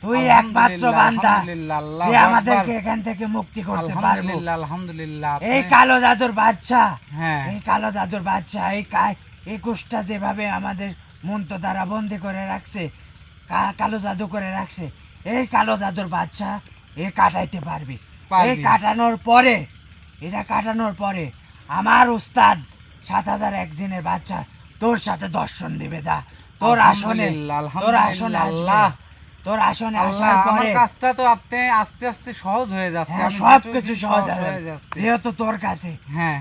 [SPEAKER 3] তুই একমাত্র
[SPEAKER 1] আলহামদুলিল্লাহ,
[SPEAKER 3] বান্দা
[SPEAKER 1] আলহামদুলিল্লাহ,
[SPEAKER 3] যে
[SPEAKER 1] আল্লাহু
[SPEAKER 3] আমাদেরকে
[SPEAKER 1] আকবার।
[SPEAKER 3] এখান থেকে মুক্তি করতে পারবো।
[SPEAKER 1] আলহামদুলিল্লাহ, আলহামদুলিল্লাহ।
[SPEAKER 3] এই
[SPEAKER 1] আপনি-
[SPEAKER 3] কালো জাদুর বাচ্চা,
[SPEAKER 1] হ্যাঁ,
[SPEAKER 3] এই কালো জাদুর বাচ্চা, এই 21টা যেভাবে আমাদের মন্ত্র দ্বারা বন্দি করে রাখছে, কালো জাদু করে রাখছে, এই কালো জাদুর বাচ্চা এ কাটাইতে পারবি। এই কাটানোর পরে, এটা কাটানোর পরে আমার উস্তাদ 7001 জিনের বাচ্চা তোর সাথে দর্শন দিবে। যা তোর আসনে,
[SPEAKER 1] আলহামদুলিল্লাহ,
[SPEAKER 3] তোর আসনে
[SPEAKER 1] আলহামদুলিল্লাহ,
[SPEAKER 3] আসবে, তোর আসনে
[SPEAKER 1] আল্লাহ,
[SPEAKER 3] আসার
[SPEAKER 1] আমার
[SPEAKER 3] পরে
[SPEAKER 1] কাজটা তো আপনি আস্তে আস্তে সহজ হয়ে যাচ্ছে।
[SPEAKER 3] হ্যাঁ,
[SPEAKER 1] আমি
[SPEAKER 3] সব
[SPEAKER 1] যেটুকু
[SPEAKER 3] কিছু সহজ
[SPEAKER 1] হয়ে
[SPEAKER 3] হয়ে
[SPEAKER 1] যাচ্ছে।
[SPEAKER 3] যেহেতু তোর কাছে
[SPEAKER 1] হ্যাঁ,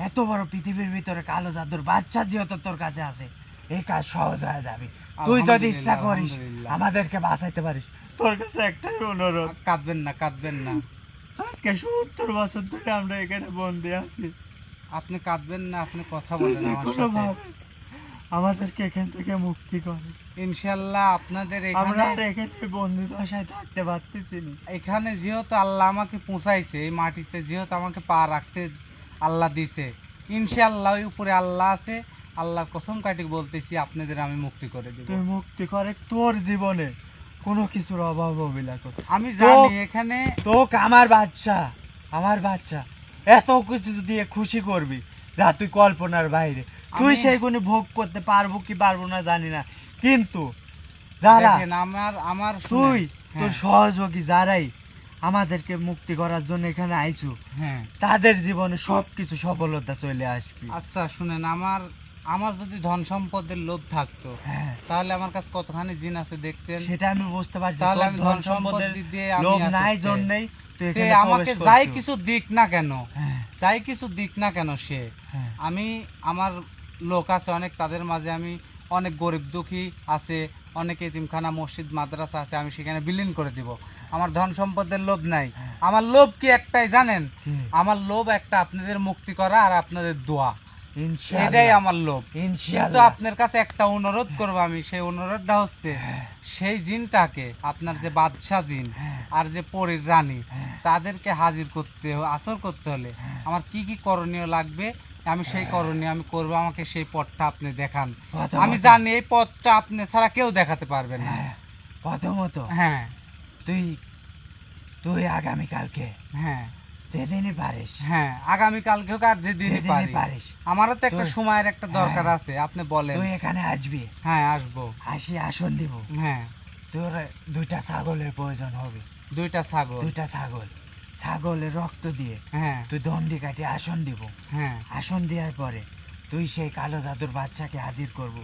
[SPEAKER 3] এত বড় পৃথিবীর ভিতরে কালো জাদুর বাচ্চা যেহেতু তোর কাছে আছে, এই কাজ সহজ হয়ে যাবে। তুই যদি ইচ্ছা
[SPEAKER 1] আলহামদুলিল্লাহ,
[SPEAKER 3] করিস
[SPEAKER 1] আলহামদুলিল্লাহ।
[SPEAKER 3] আমাদেরকে বাঁচাইতে পারিস, তোর কাছে একটাই অনুরোধ।
[SPEAKER 1] কাঁদবেন না, কাঁদবেন না,
[SPEAKER 3] আজকে 70 বছর ধরে আমরা এখানে বন্দি আছি,
[SPEAKER 1] আপনি কাঁদবেন না, আপনি কথা
[SPEAKER 3] তুই
[SPEAKER 1] বলেন
[SPEAKER 3] যে
[SPEAKER 1] আমার
[SPEAKER 3] কোনো
[SPEAKER 1] সাথে।
[SPEAKER 3] ভাবে আমাদেরকে এখান থেকে মুক্তি কর।
[SPEAKER 1] ইনশাআল্লাহ আপনাদের
[SPEAKER 3] আমরা
[SPEAKER 1] এখানে
[SPEAKER 3] আর এখানে বন্দি দশায় থাকতে পারতেছি না।
[SPEAKER 1] এখানে যেহেতু আল্লাহ আমাকে পৌঁছাইছে, এই মাটিতে যেহেতু আমাকে পা রাখতে আল্লাহ দিছে, ইনশাআল্লাহ ওই উপরে আল্লাহ আছে। আল্লাহর কসম কাটি বলতেছি, আপনাদের আমি মুক্তি করে দেব।
[SPEAKER 3] তুই মুক্তি করে তোর জীবনে কোনো কিছুর অভাব হবে না।
[SPEAKER 1] আমি জানি এখানে
[SPEAKER 3] তোকে আমার বাচ্চা আমার বাচ্চা এত কিছু দিয়ে খুশি করবি যা তুই কল্পনার বাইরে। তুই সেইগুলো ভোগ করতে পারবো কি পারবো না জানি না, কিন্তু যারা
[SPEAKER 1] দেখেন, আমার
[SPEAKER 3] তুই
[SPEAKER 1] শুনেন,
[SPEAKER 3] তোর
[SPEAKER 1] হ্যাঁ,
[SPEAKER 3] সহযোগী যারাই আমাদেরকে মুক্তি করার জন্য এখানে আইছু,
[SPEAKER 1] হ্যাঁ।
[SPEAKER 3] তাদের জীবনে সবকিছু সফলতা চলে আসবে।
[SPEAKER 1] আচ্ছা শুনেন, আমার যদি ধন সম্পদের লোভ থাকতো,
[SPEAKER 3] হ্যাঁ,
[SPEAKER 1] তাহলে আমার কাছে কতখানি জিন আছে দেখছেন।
[SPEAKER 3] সেটা আমি বুঝতে পারছি।
[SPEAKER 1] তাহলে
[SPEAKER 3] তোর
[SPEAKER 1] আমি
[SPEAKER 3] ধন
[SPEAKER 1] ধন
[SPEAKER 3] সম্পদের
[SPEAKER 1] সম্পদ দিয়ে আমি
[SPEAKER 3] লোভ
[SPEAKER 1] এত
[SPEAKER 3] নাই
[SPEAKER 1] চাই।
[SPEAKER 3] জন্যই তুই
[SPEAKER 1] তে
[SPEAKER 3] এখানে
[SPEAKER 1] আমাকে
[SPEAKER 3] প্রবেশ
[SPEAKER 1] যাই
[SPEAKER 3] করছু।
[SPEAKER 1] কিছু দিক না কেন,
[SPEAKER 3] হ্যাঁ,
[SPEAKER 1] যাই কিছু দিক না কেন সে,
[SPEAKER 3] হ্যাঁ,
[SPEAKER 1] আমি আমার লোক আছে অনেক, তাদের মাঝে আমি অনেক গরিব দুঃখী আছে, অনেক এতিমখানা মসজিদ মাদ্রাসা আছে, আমি সেখানে বিলীন করে দিব। আমার ধন সম্পদের লোভ নাই, আমার লোভ কি একটাই জানেন,
[SPEAKER 3] হুম।
[SPEAKER 1] আমার লোভ একটা, আপনাদের মুক্তি করা আর আপনাদের দোয়া,
[SPEAKER 3] ইনশাআল্লাহ,
[SPEAKER 1] এটাই আমার লোভ। তো
[SPEAKER 3] ইনশাআল্লাহ।
[SPEAKER 1] আপনার কাছে একটা অনুরোধ করবো আমি, সেই অনুরোধটা হচ্ছে সেই জিনটাকে, আপনার যে বাদশা জিন আর যে পরীর রানী, তাদেরকে হাজির করতে আসর করতে হলে আমার কি কি করণীয় লাগবে, আমি সেই করণীয় আমি করবো। আমাকে সেই পথটা আপনি দেখান। আমি জানি এই পথটা আপনি ছাড়া কেউ দেখাতে পারবে না।
[SPEAKER 3] প্রথমত
[SPEAKER 1] হ্যাঁ,
[SPEAKER 3] তুই তুই আগামীকালকে
[SPEAKER 1] হ্যাঁ,
[SPEAKER 3] যেদিনই পারিস,
[SPEAKER 1] হ্যাঁ, আগামীকালকে হোক আর যেদিনই
[SPEAKER 3] যেদিনই
[SPEAKER 1] পারি,
[SPEAKER 3] পারিস,
[SPEAKER 1] আমারও তো একটা
[SPEAKER 3] তুই-
[SPEAKER 1] সময়ের একটা দরকার
[SPEAKER 3] হ্যাঁ।
[SPEAKER 1] আছে, আপনি বলেন।
[SPEAKER 3] তুই এখানে আসবি,
[SPEAKER 1] হ্যাঁ, আসবো।
[SPEAKER 3] আসি আসন দিব।
[SPEAKER 1] হ্যাঁ,
[SPEAKER 3] তোর 2টা ছাগলের প্রয়োজন হবে,
[SPEAKER 1] 2টা ছাগল।
[SPEAKER 3] 2টা ছাগল, ছাগলের রক্ত দিয়ে
[SPEAKER 1] হ্যাঁ,
[SPEAKER 3] তুই দণ্ডি কাটি আসন দিব।
[SPEAKER 1] হ্যাঁ,
[SPEAKER 3] আসন দেওয়ার পরে তুই সেই কালো জাদুর বাচ্চাকে হাজির করব।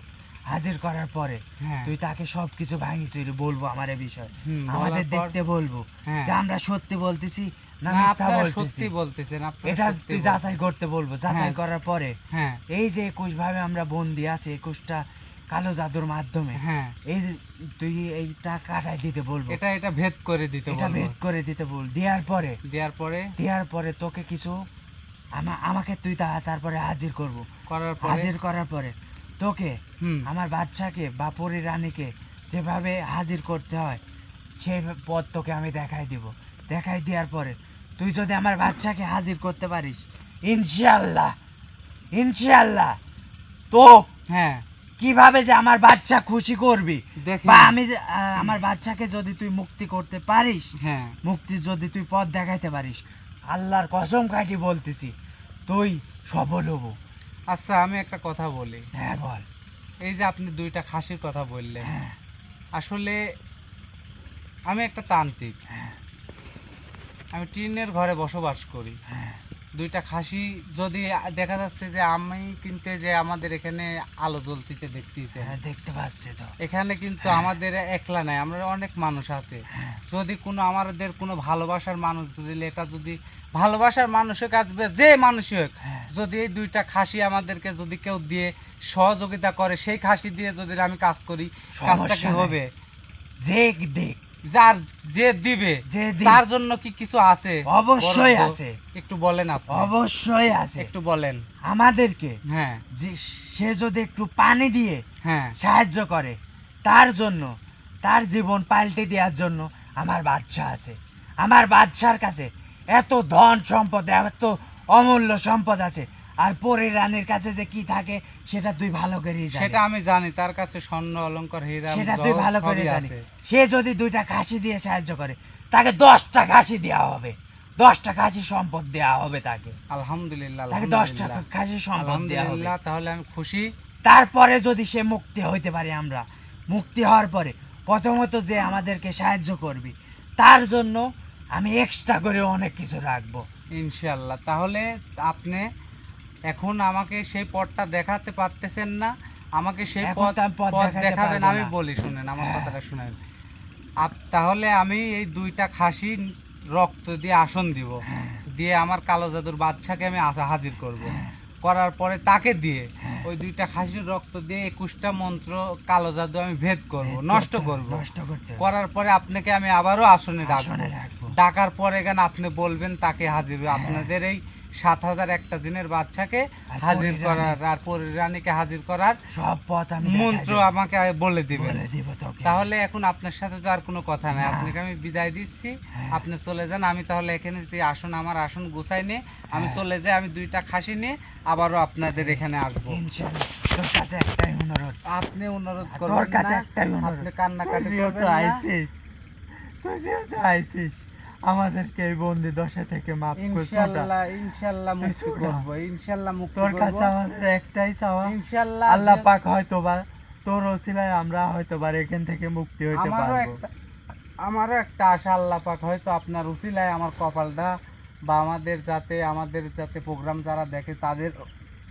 [SPEAKER 3] হাজির করার পরে
[SPEAKER 1] হ্যাঁ,
[SPEAKER 3] তুই তাকে সবকিছু ভাঙি চুরি বলবো আমার এ বিষয়,
[SPEAKER 1] হুম,
[SPEAKER 3] আমাদের
[SPEAKER 1] বলার পর-
[SPEAKER 3] দেখতে বলবো
[SPEAKER 1] হ্যাঁ।
[SPEAKER 3] যে আমরা সত্যি বলতেছি না
[SPEAKER 1] না,
[SPEAKER 3] মিথ্যা
[SPEAKER 1] আপনারা
[SPEAKER 3] বলতেছি।
[SPEAKER 1] সত্যি বলতেছেন, আপনারা
[SPEAKER 3] এটা
[SPEAKER 1] সত্যি
[SPEAKER 3] তুই
[SPEAKER 1] বলতেছেন।
[SPEAKER 3] যাচাই করতে বলবো। যাচাই
[SPEAKER 1] হ্যাঁ।
[SPEAKER 3] করার পরে
[SPEAKER 1] হ্যাঁ,
[SPEAKER 3] এই যে 21 ভাবে আমরা বন্দি আছি, 21টা কালো জাদুর মাধ্যমে,
[SPEAKER 1] হ্যাঁ,
[SPEAKER 3] এই যে তুই এইটা কাটাই দিতে বলবো,
[SPEAKER 1] এটা ভেদ করে দিতে
[SPEAKER 3] এটা
[SPEAKER 1] বলবো।
[SPEAKER 3] ভেদ করে দিতে বল। দেওয়ার পরে
[SPEAKER 1] দেওয়ার পরে
[SPEAKER 3] তোকে কিছু আমাকে তুই তারপরে হাজির করব।
[SPEAKER 1] করার পরে,
[SPEAKER 3] হাজির করার পরে তোকে
[SPEAKER 1] হুম,
[SPEAKER 3] আমার বাচ্চাকে বা পরী রানীকে যেভাবে হাজির করতে হয় সেই পথ তোকে আমি দেখাই দিব। দেখাই দেওয়ার পরে তুই যদি আমার বাচ্চাকে হাজির করতে পারিস, ইনশাআল্লাহ ইনশাআল্লাহ তো
[SPEAKER 1] হ্যাঁ,
[SPEAKER 3] কিভাবে যে আমার বাচ্চা খুশি করবি,
[SPEAKER 1] দেখেন।
[SPEAKER 3] বা আমি যে, আমার বাচ্চাকে যদি তুই মুক্তি করতে পারিস,
[SPEAKER 1] হ্যাঁ,
[SPEAKER 3] মুক্তির যদি তুই পথ দেখাইতে পারিস, আল্লাহর কসম কাটি বলতেছি তুই সফল হব।
[SPEAKER 1] আচ্ছা আমি একটা কথা বলি।
[SPEAKER 3] হ্যাঁ বল।
[SPEAKER 1] এই যে আপনি 2টা খাসির কথা বললেন,
[SPEAKER 3] হ্যাঁ,
[SPEAKER 1] আসলে আমি একটা তান্ত্রিক,
[SPEAKER 3] হ্যাঁ,
[SPEAKER 1] আমি টিনের ঘরে বসবাস করি।
[SPEAKER 3] হ্যাঁ,
[SPEAKER 1] 2টা খাসি যদি দেখা যাচ্ছে যে আমি কিনতে যে আমাদের এখানে আলো জ্বলতেছে দেখতেছে,
[SPEAKER 3] হ্যাঁ, দেখতে পাচ্ছি তো।
[SPEAKER 1] এখানে কিন্তু আমাদের একলা নাই, আমরা অনেক মানুষ আছে।
[SPEAKER 3] হ্যাঁ,
[SPEAKER 1] যদি কোনো আমাদের কোনো ভালোবাসার মানুষ যদি এটা যদি ভালোবাসার মানুষের কাজ যে মানুষই হোক,
[SPEAKER 3] হ্যাঁ,
[SPEAKER 1] যদি এই 2টা খাসি আমাদেরকে যদি কেউ দিয়ে সহযোগিতা করে, সেই খাসি দিয়ে যদি আমি কাজ করি, কাজটা কি
[SPEAKER 3] সমস্যা নাই।
[SPEAKER 1] হবে?
[SPEAKER 3] যে দেখ
[SPEAKER 1] যার যে দিবে
[SPEAKER 3] যে দিক,
[SPEAKER 1] তার জন্য কি কিছু আছে?
[SPEAKER 3] অবশ্যই
[SPEAKER 1] বরাদ্দ?
[SPEAKER 3] আছে,
[SPEAKER 1] একটু বলেন আপনি,
[SPEAKER 3] অবশ্যই আছে।
[SPEAKER 1] একটু বলেন।
[SPEAKER 3] আমাদেরকে
[SPEAKER 1] হ্যাঁ,
[SPEAKER 3] যে সে যদি একটু পানি দিয়ে
[SPEAKER 1] হ্যাঁ,
[SPEAKER 3] সাহায্য করে, তার জন্য, তার জীবন পাল্টে দেওয়ার জন্য আমার বাচ্চা আছে। আমার বাচ্চার কাছে এত ধন সম্পদ, এত অমূল্য সম্পদ আছে। আর পরের রানীর কাছে যে কি থাকে সেটা তুই ভালো করেই জানিস।
[SPEAKER 1] সেটা আমি জানি, তার কাছে স্বর্ণ অলংকার হীরা
[SPEAKER 3] সেটা তুই
[SPEAKER 1] জহর
[SPEAKER 3] ভালো করে
[SPEAKER 1] সবই
[SPEAKER 3] জানিস।
[SPEAKER 1] আছে।
[SPEAKER 3] সে যদি 2টা খাসি দিয়ে সাহায্য করে, তাকে 10টা খাসি দেওয়া হবে, 10টা খাসি সম্পদ দেওয়া হবে তাকে।
[SPEAKER 1] আলহামদুলিল্লাহ,
[SPEAKER 3] তাকে 10টা
[SPEAKER 1] আলহামদুলিল্লাহ,
[SPEAKER 3] খাসি সম্পদ দেওয়া হবে।
[SPEAKER 1] আলহামদুলিল্লাহ, তাহলে আমি খুশি।
[SPEAKER 3] তারপরে যদি সে মুক্তি হইতে পারে, আমরা মুক্তি হওয়ার পরে প্রথমত যে আমাদেরকে সাহায্য করবি, তার জন্য আমি এক্সট্রা করে অনেক কিছু রাখবো।
[SPEAKER 1] ইনশাআল্লাহ। তাহলে আপনি এখন আমাকে সেই পথটা দেখাতে পারতেছেন না, আমাকে সেই
[SPEAKER 3] এখন
[SPEAKER 1] পথ
[SPEAKER 3] তো আমি পথ
[SPEAKER 1] পথ
[SPEAKER 3] দেখাতে
[SPEAKER 1] দেখাবেন।
[SPEAKER 3] পারবো
[SPEAKER 1] আমি
[SPEAKER 3] না।
[SPEAKER 1] বলি, শুনেন আমার
[SPEAKER 3] হ্যাঁ।
[SPEAKER 1] কথাটা শুনেন। তাহলে আমি এই 2টা খাসি রক্ত দিয়ে আসন দিব,
[SPEAKER 3] হ্যাঁ।
[SPEAKER 1] দিয়ে আমার কালো জাদুর বাদশাকে আমি হাজির করব।
[SPEAKER 3] হ্যাঁ।
[SPEAKER 1] করার পরে তাকে দিয়ে
[SPEAKER 3] হ্যাঁ।
[SPEAKER 1] ওই 2টা খাসির রক্ত দিয়ে 21টা মন্ত্র কালো জাদু আমি ভেদ করব, নষ্ট করব।
[SPEAKER 3] নষ্ট করতে হবে।
[SPEAKER 1] করার পরে আপনাকে আমি আবারও আসনে ডাকবো।
[SPEAKER 3] আসনে রাখবো।
[SPEAKER 1] ডাকার পরে এখানে আপনি বলবেন তাকে হাজির, আপনাদের এই 7001টা জিনের বাচ্চাকে হাজির
[SPEAKER 3] পরীর
[SPEAKER 1] করার আর পরীর রানীকে হাজির করার
[SPEAKER 3] সব পথ আমি
[SPEAKER 1] মন্ত্র
[SPEAKER 3] দেখাই দেব।
[SPEAKER 1] আমাকে বলে দিবেন।
[SPEAKER 3] বলে দিব তোকে।
[SPEAKER 1] তাহলে এখন আপনার সাথে তো আর কোনো কথা নাই,
[SPEAKER 3] না।
[SPEAKER 1] আপনাকে আমি বিদায় দিচ্ছি।
[SPEAKER 3] হ্যাঁ।
[SPEAKER 1] আপনি চলে যান। আমি তাহলে এখানে যে আসন, আমার আসন গুছাই নিয়ে আমি
[SPEAKER 3] হ্যাঁ।
[SPEAKER 1] চলে যাই। আমি 2টা খাসি নিয়ে আবারও আপনাদের এখানে আসবো।
[SPEAKER 3] ইনশাআল্লাহ। তোর কাছে একটাই অনুরোধ,
[SPEAKER 1] আপনি অনুরোধ
[SPEAKER 3] তোর
[SPEAKER 1] করবেন
[SPEAKER 3] কাছে
[SPEAKER 1] না,
[SPEAKER 3] একটাই অনুরোধ।
[SPEAKER 1] আপনি কান্নাকাটি
[SPEAKER 3] তুই যেহেতু
[SPEAKER 1] করবেন না।
[SPEAKER 3] আইছিস, তুই যেহেতু আইছিস, আমাদেরকে এই বন্দি দশা থেকে মাফ করে ছোটা।
[SPEAKER 1] ইনশাআল্লাহ ইনশাআল্লাহ মুক্তি
[SPEAKER 3] ছোটা।
[SPEAKER 1] করব, ইনশাআল্লাহ মুক্তি
[SPEAKER 3] তোর
[SPEAKER 1] করব।
[SPEAKER 3] কাছে আমাদের একটাই চাওয়া,
[SPEAKER 1] ইনশাআল্লাহ
[SPEAKER 3] আল্লাহ পাক হয়তো বা তোর ওসিলায় আমরা হয়তো বা এখান থেকে মুক্তি হইতে
[SPEAKER 1] আমারও
[SPEAKER 3] পারবো।
[SPEAKER 1] আমারও একটা আশা, আল্লাহ পাক হয়তো আপনার উসিলায় আমার কপালটা বা আমাদের যাতে প্রোগ্রাম যারা দেখে তাদের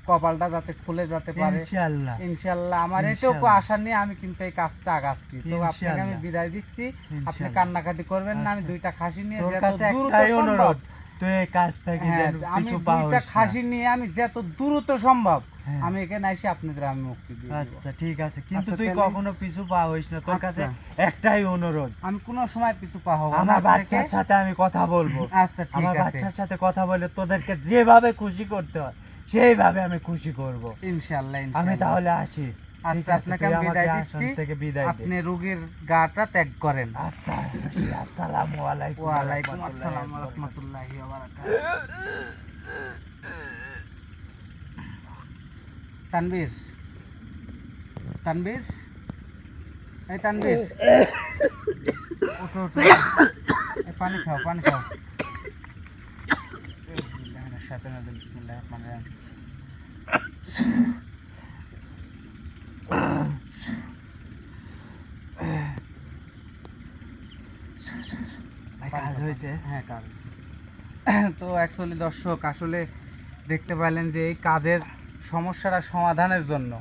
[SPEAKER 1] কপালটা যাতে খুলে যেতে পারে
[SPEAKER 3] ইনশাআল্লাহ
[SPEAKER 1] ইনশাআল্লাহ। আমার এটুকু
[SPEAKER 3] ইনশাআল্লাহ।
[SPEAKER 1] আশা নিয়ে আমি কিন্তু এই কাজটা আগাচ্ছি। তো আপনাকে আমি
[SPEAKER 3] ইনশাআল্লাহ।
[SPEAKER 1] বিদায় দিচ্ছি, আপনি
[SPEAKER 3] ইনশাআল্লাহ।
[SPEAKER 1] কান্নাকাটি করবেন না। আমি
[SPEAKER 3] আচ্ছা।
[SPEAKER 1] 2টা খাসি নিয়ে
[SPEAKER 3] তোর
[SPEAKER 1] যত
[SPEAKER 3] কাছে
[SPEAKER 1] দ্রুত
[SPEAKER 3] একটাই
[SPEAKER 1] সম্ভব,
[SPEAKER 3] অনুরোধ, তুই এই কাজ থেকে
[SPEAKER 1] হ্যাঁ,
[SPEAKER 3] যেন
[SPEAKER 1] আমি
[SPEAKER 3] কিছু
[SPEAKER 1] 2টা
[SPEAKER 3] পাওয়াস
[SPEAKER 1] খাসি নিয়ে আমি যত দ্রুত সম্ভব
[SPEAKER 3] হ্যাঁ।
[SPEAKER 1] আমি এখানে এসে আপনাদের আমি মুক্তি দিয়ে দেব।
[SPEAKER 3] আচ্ছা ঠিক আছে, কিন্তু
[SPEAKER 1] আচ্ছা,
[SPEAKER 3] তুই
[SPEAKER 1] তাহলে-
[SPEAKER 3] কখনো পিছু পাওয়াস না, তোর কাছে
[SPEAKER 1] আচ্ছা।
[SPEAKER 3] একটাই অনুরোধ।
[SPEAKER 1] আমি কোনো সময় কিছু পাবো না
[SPEAKER 3] আমার
[SPEAKER 1] আপনাকে।
[SPEAKER 3] বাচ্চার সাথে আমি কথা বলবো,
[SPEAKER 1] আচ্ছা ঠিক
[SPEAKER 3] আমার
[SPEAKER 1] আছে,
[SPEAKER 3] বাচ্চার সাথে কথা বলে তোদেরকে যেভাবে খুশি করতে হয় সেইভাবে আমি খুশি করব।
[SPEAKER 1] ইনশাআল্লাহ
[SPEAKER 3] আমি
[SPEAKER 1] ইনশাআল্লাহ।
[SPEAKER 3] তাহলে আসি। ঠিক
[SPEAKER 1] আচ্ছা
[SPEAKER 3] আছে,
[SPEAKER 1] আপনাকে
[SPEAKER 3] তুই
[SPEAKER 1] আমি
[SPEAKER 3] আমাকে
[SPEAKER 1] বিদায়
[SPEAKER 3] আসন
[SPEAKER 1] দিচ্ছি,
[SPEAKER 3] থেকে বিদায় দে।
[SPEAKER 1] আপনি রোগীর গাটা ত্যাগ করেন।
[SPEAKER 3] আচ্ছা আসি, আসসালামু আলাইকুম
[SPEAKER 1] ওয়ালাইকুম
[SPEAKER 3] ওয়া
[SPEAKER 1] আসসালাম ওয়া
[SPEAKER 3] রাহমাতুল্লাহি
[SPEAKER 1] রাহমাতুল্লাহি ওয়া বারাকাতুহু। তানবীর, তানবীর, এই তানবীর, ওঠো ওঠো, এই পানি খাও, পানি খাও। বিসমিল্লাহির শাইতানির রাজিম, বিসমিল্লাহির রহমানির রহিম।
[SPEAKER 3] ভাই, কাজ হয়েছে?
[SPEAKER 1] হ্যাঁ কাজ। তো অ্যাকচুয়ালি দর্শক আসলে দেখতে পাইলেন যে এই কাজের সমস্যাটা সমাধানের জন্য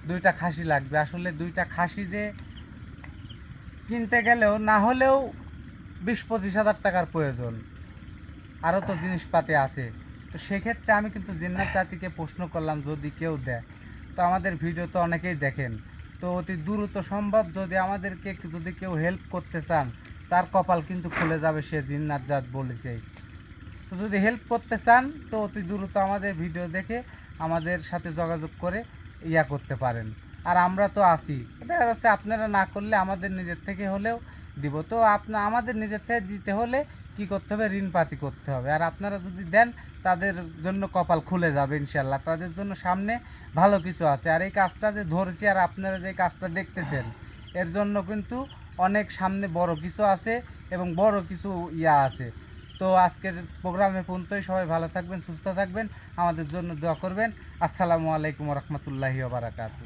[SPEAKER 1] 2টা খাসি লাগবে। আসলে 2টা খাসি যে কিনতে গেলেও না হলেও 20-25 হাজার টাকার প্রয়োজন, আরও তো জিনিসপাতি আছে। তো সেক্ষেত্রে আমি কিন্তু জিন্নাত জাতিকে প্রশ্ন করলাম যদি কেউ দেয়, তো আমাদের ভিডিও তো অনেকেই দেখেন, তো অতি দ্রুত সম্ভব যদি আমাদেরকে যদি কেউ হেল্প করতে চান তার কপাল কিন্তু খুলে যাবে, সে জিন্নাত জাত বলেছেই। তো যদি হেল্প করতে চান তো অতি দ্রুত আমাদের ভিডিও দেখে আমাদের সাথে যোগাযোগ করে ইয়া করতে পারেন। আর আমরা তো আছি, দেখা যাচ্ছে আপনারা না করলে আমাদের নিজের থেকে হলেও দিব। তো আমাদের নিজের থেকে দিতে হলে কি করতে হবে, ঋণপাতি করতে হবে। আর আপনারা যদি দেন তাদের জন্য কপাল খুলে যাবে ইনশাল্লাহ, তাদের জন্য সামনে ভালো কিছু আছে। আর এই কাজটা যে ধরেছি আর আপনারা যে কাজটা দেখতেছেন এর জন্য কিন্তু অনেক সামনে বড় কিছু আছে এবং বড় কিছু ইয়া আছে। তো আজকের প্রোগ্রামে পর্যন্তই, সবাই ভালো থাকবেন, সুস্থ থাকবেন, আমাদের জন্য দোয়া করবেন। আসসালামু আলাইকুম ওয়া রাহমাতুল্লাহি ওয়া বারাকাতুহু।